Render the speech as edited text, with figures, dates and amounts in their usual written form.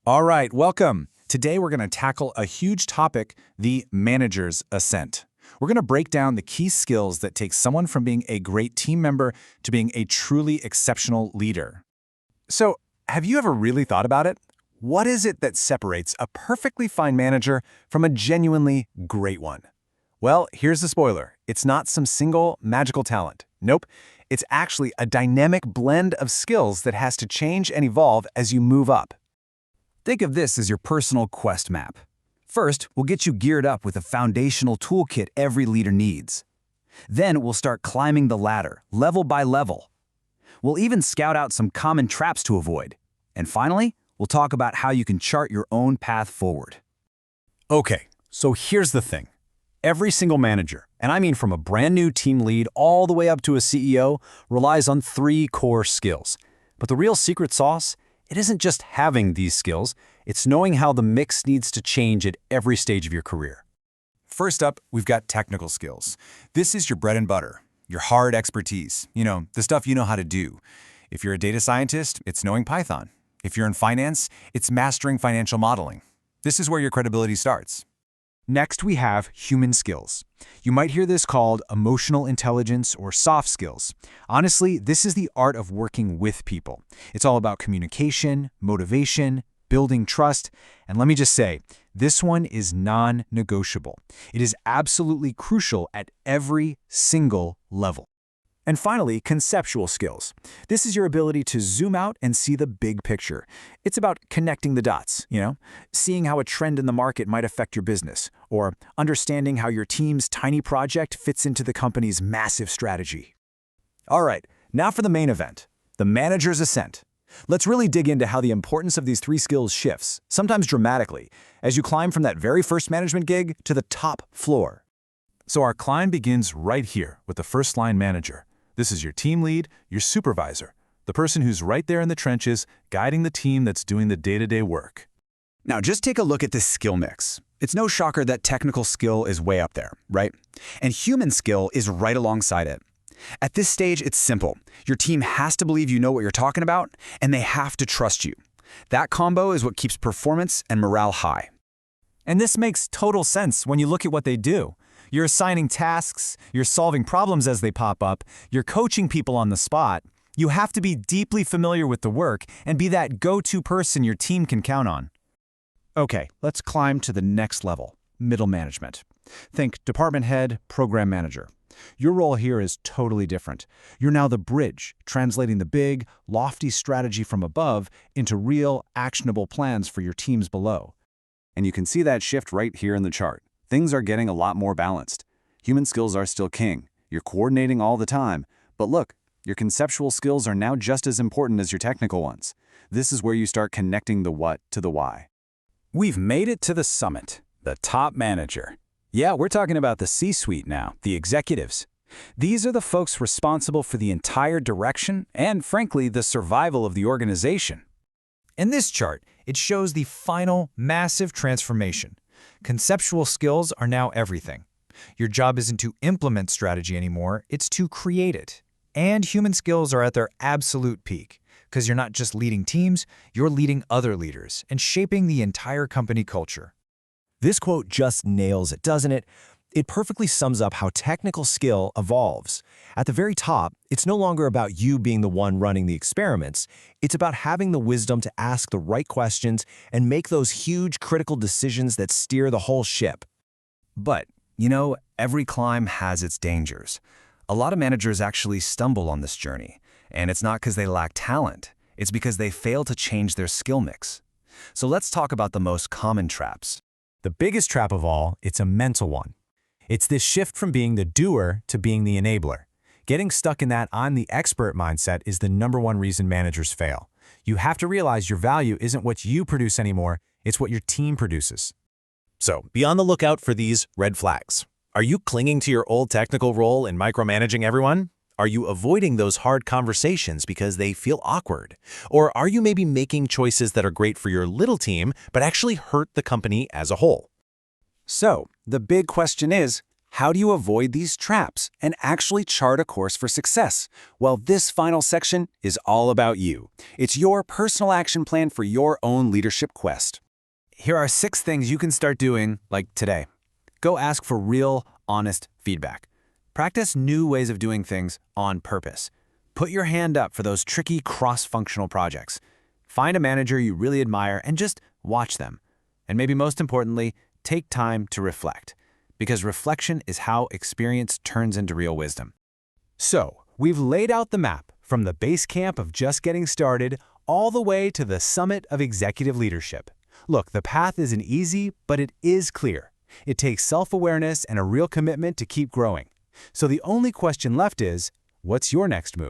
All right, welcome. Today we're going to tackle a huge topic, the manager's ascent. We're going to break down the key skills that take someone from being a great team member to being a truly exceptional leader. So, have you ever really thought about it? What is it that separates a perfectly fine manager from a genuinely great one? Well, here's the spoiler. It's not some single magical talent. Nope. It's actually a dynamic blend of skills that has to change and evolve as you move up. Think of this as your personal quest map. First, we'll get you geared up with a foundational toolkit every leader needs. Then we'll start climbing the ladder, level by level. We'll even scout out some common traps to avoid. And finally, we'll talk about how you can chart your own path forward. Okay, so here's the thing. Every single manager, and I mean from a brand new team lead all the way up to a CEO, relies on 3 core skills. But the real secret sauce? It isn't just having these skills, it's knowing how the mix needs to change at every stage of your career. First up, we've got technical skills. This is your bread and butter, your hard expertise, the stuff you know how to do. If you're a data scientist, it's knowing Python. If you're in finance, it's mastering financial modeling. This is where your credibility starts. Next, we have human skills. You might hear this called emotional intelligence or soft skills. Honestly, this is the art of working with people. It's all about communication, motivation, building trust, and let me just say, this one is non-negotiable. It is absolutely crucial at every single level. And finally, conceptual skills. This is your ability to zoom out and see the big picture. It's about connecting the dots, seeing how a trend in the market might affect your business, or understanding how your team's tiny project fits into the company's massive strategy. All right, now for the main event, the manager's ascent. Let's really dig into how the importance of these 3 skills shifts, sometimes dramatically, as you climb from that very first management gig to the top floor. So our climb begins right here with the first-line manager. This is your team lead, your supervisor, the person who's right there in the trenches, guiding the team that's doing the day-to-day work. Now, just take a look at this skill mix. It's no shocker that technical skill is way up there, right? And human skill is right alongside it. At this stage, it's simple. Your team has to believe you know what you're talking about, and they have to trust you. That combo is what keeps performance and morale high. And this makes total sense when you look at what they do. You're assigning tasks, you're solving problems as they pop up, you're coaching people on the spot. You have to be deeply familiar with the work and be that go-to person your team can count on. Okay, let's climb to the next level, middle management. Think department head, program manager. Your role here is totally different. You're now the bridge, translating the big, lofty strategy from above into real, actionable plans for your teams below. And you can see that shift right here in the chart. Things are getting a lot more balanced. Human skills are still king. You're coordinating all the time. But look, your conceptual skills are now just as important as your technical ones. This is where you start connecting the what to the why. We've made it to the summit, the top manager. Yeah, we're talking about the C-suite now, the executives. These are the folks responsible for the entire direction and, frankly, the survival of the organization. In this chart, it shows the final massive transformation. Conceptual skills are now everything. Your job isn't to implement strategy anymore, it's to create it. And human skills are at their absolute peak, because you're not just leading teams, you're leading other leaders and shaping the entire company culture. This quote just nails it, doesn't it? It perfectly sums up how technical skill evolves. At the very top, it's no longer about you being the one running the experiments. It's about having the wisdom to ask the right questions and make those huge critical decisions that steer the whole ship. But, every climb has its dangers. A lot of managers actually stumble on this journey, and it's not because they lack talent. It's because they fail to change their skill mix. So let's talk about the most common traps. The biggest trap of all, it's a mental one. It's this shift from being the doer to being the enabler. Getting stuck in that I'm the expert mindset is the #1 reason managers fail. You have to realize your value isn't what you produce anymore, it's what your team produces. So, be on the lookout for these red flags. Are you clinging to your old technical role and micromanaging everyone? Are you avoiding those hard conversations because they feel awkward? Or are you maybe making choices that are great for your little team but actually hurt the company as a whole? So, the big question is, How do you avoid these traps and actually chart a course for success? Well, this final section is all about you. It's your personal action plan for your own leadership quest. Here are 6 things you can start doing, like today. Go ask for real, honest feedback. Practice new ways of doing things on purpose. Put your hand up for those tricky cross-functional projects. Find a manager you really admire and just watch them. And maybe most importantly, take time to reflect, because reflection is how experience turns into real wisdom. So, we've laid out the map from the base camp of just getting started all the way to the summit of executive leadership. Look, the path isn't easy, but it is clear. It takes self-awareness and a real commitment to keep growing. So the only question left is, what's your next move?